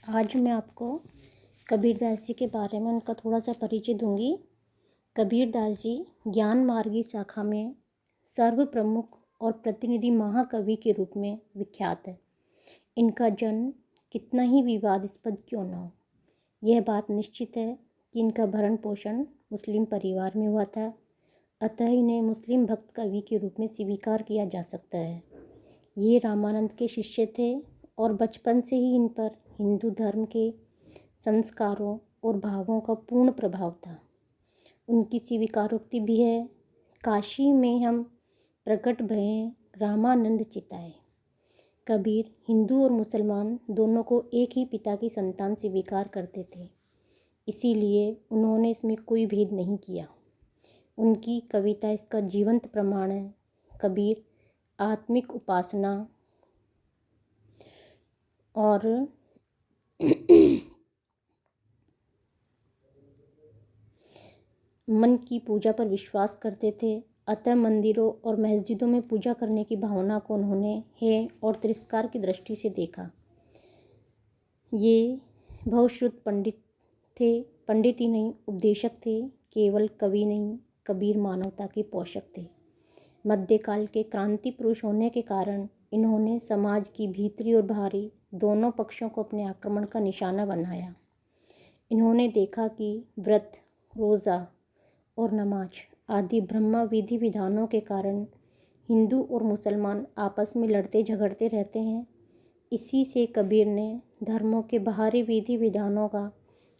आज मैं आपको कबीरदास जी के बारे में उनका थोड़ा सा परिचय दूंगी। कबीरदास जी ज्ञान मार्गी शाखा में सर्व प्रमुख और प्रतिनिधि महाकवि के रूप में विख्यात है। इनका जन्म कितना ही विवादास्पद क्यों न हो, यह बात निश्चित है कि इनका भरण पोषण मुस्लिम परिवार में हुआ था, अतः इन्हें मुस्लिम भक्त कवि के रूप में स्वीकार किया जा सकता है। ये रामानंद के शिष्य थे और बचपन से ही इन पर हिंदू धर्म के संस्कारों और भावों का पूर्ण प्रभाव था। उनकी स्वीकारोक्ति भी है, काशी में हम प्रकट भये रामानंद चिताए। कबीर हिंदू और मुसलमान दोनों को एक ही पिता की संतान स्वीकार करते थे, इसीलिए उन्होंने इसमें कोई भेद नहीं किया। उनकी कविता इसका जीवंत प्रमाण है। कबीर आत्मिक उपासना और मन की पूजा पर विश्वास करते थे, अतः मंदिरों और मस्जिदों में पूजा करने की भावना को उन्होंने हेय और तिरस्कार की दृष्टि से देखा। ये बहुश्रुत पंडित थे, पंडित ही नहीं उपदेशक थे, केवल कवि नहीं, कबीर मानवता के पोषक थे। मध्यकाल के क्रांति पुरुष होने के कारण इन्होंने समाज की भीतरी और बाहरी दोनों पक्षों को अपने आक्रमण का निशाना बनाया। इन्होंने देखा कि व्रत, रोज़ा और नमाज आदि ब्रह्म विधि विधानों के कारण हिंदू और मुसलमान आपस में लड़ते झगड़ते रहते हैं। इसी से कबीर ने धर्मों के बाहरी विधि विधानों का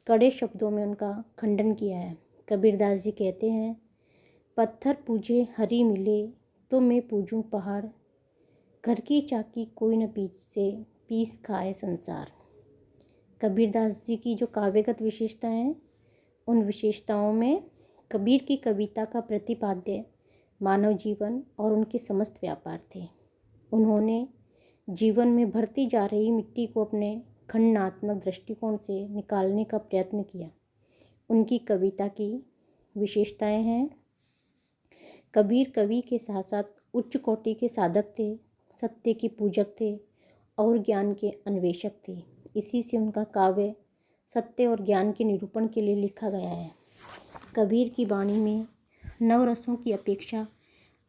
कड़े शब्दों में उनका खंडन किया है। कबीरदास जी कहते हैं, पत्थर पूजे हरी मिले तो मैं पूजूं पहाड़, घर की चाकी कोई न पीस खाए संसार। कबीरदास जी की जो काव्यगत विशेषता हैं, उन विशेषताओं में कबीर की कविता का प्रतिपाद्य मानव जीवन और उनके समस्त व्यापार थे। उन्होंने जीवन में भरती जा रही मिट्टी को अपने खंडात्मक दृष्टिकोण से निकालने का प्रयत्न किया। उनकी कविता की विशेषताएं हैं, कबीर कवि के साथ साथ उच्च कोटि के साधक थे, सत्य के पूजक थे और ज्ञान के अन्वेषक थे। इसी से उनका काव्य सत्य और ज्ञान के निरूपण के लिए लिखा गया है। कबीर की वाणी में नवरसों की अपेक्षा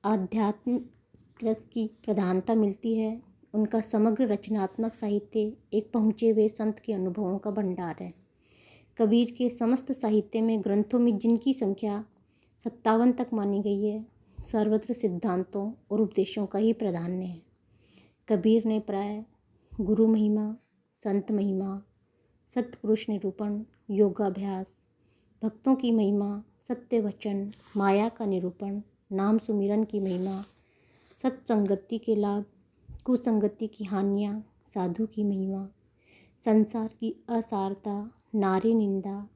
आध्यात्मिक रस की प्रधानता मिलती है। उनका समग्र रचनात्मक साहित्य एक पहुँचे हुए संत के अनुभवों का भंडार है। कबीर के समस्त साहित्य में ग्रंथों में जिनकी संख्या 57 तक मानी गई है, सर्वत्र सिद्धांतों और उपदेशों का ही प्राधान्य है। कबीर ने प्राय गुरु महिमा, संत महिमा, सत्पुरुष निरूपण, योगाभ्यास, भक्तों की महिमा, सत्य वचन, माया का निरूपण, नाम सुमिरन की महिमा, सत्संगति के लाभ, कुसंगति की हानियाँ, साधु की महिमा, संसार की असारता, नारी निंदा,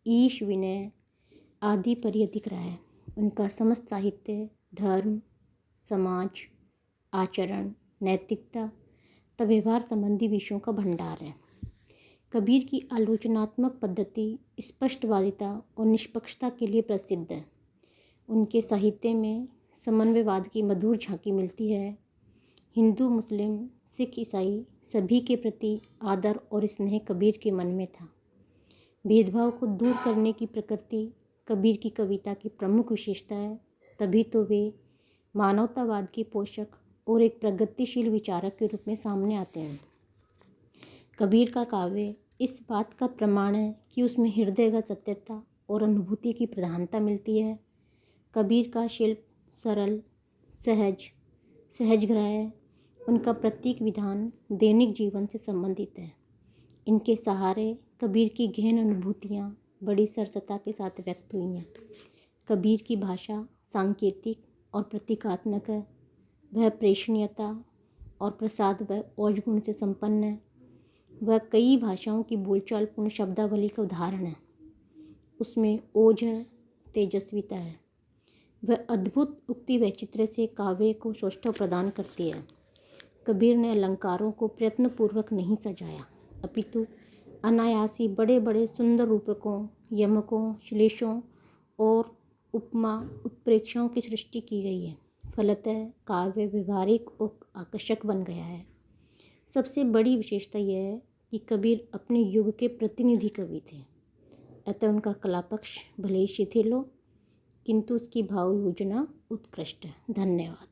ईश विनय आदि पर यह दिख रहा है। उनका समस्त साहित्य धर्म, समाज, आचरण, नैतिकता तथा व्यवहार संबंधी विषयों का भंडार है। कबीर की आलोचनात्मक पद्धति स्पष्टवादिता और निष्पक्षता के लिए प्रसिद्ध है। उनके साहित्य में समन्वयवाद की मधुर झांकी मिलती है। हिंदू, मुस्लिम, सिख, ईसाई सभी के प्रति आदर और स्नेह कबीर के मन में था। भेदभाव को दूर करने की प्रकृति कबीर की कविता की प्रमुख विशेषता है, तभी तो वे मानवतावाद के पोषक और एक प्रगतिशील विचारक के रूप में सामने आते हैं। कबीर का काव्य इस बात का प्रमाण है कि उसमें हृदयगत सत्यता और अनुभूति की प्रधानता मिलती है। कबीर का शिल्प सरल, सहजग्राह्य है। उनका प्रत्येक विधान दैनिक जीवन से संबंधित है। इनके सहारे कबीर की गहन अनुभूतियाँ बड़ी सरसता के साथ व्यक्त हुई हैं। कबीर की भाषा सांकेतिक और प्रतीकात्मक है। वह प्रेषणीयता और प्रसाद व ओज गुण से संपन्न है। वह कई भाषाओं की बोलचाल पूर्ण शब्दावली का उदाहरण है। उसमें ओज है, तेजस्विता है। वह अद्भुत उक्ति वैचित्र्य से काव्य को सौष्ठव प्रदान करती है। कबीर ने अलंकारों को प्रयत्नपूर्वक नहीं सजाया, अपितु अनायास ही बड़े बड़े सुंदर रूपकों, यमकों, श्लेषों और उपमा उत्प्रेक्षाओं की सृष्टि की गई है। फलतः काव्य व्यवहारिक और आकर्षक बन गया है। सबसे बड़ी विशेषता यह है कि कबीर अपने युग के प्रतिनिधि कवि थे, अतः उनका कला पक्ष भले ही शिथिल हो, किंतु उसकी भाव योजना उत्कृष्ट है। धन्यवाद।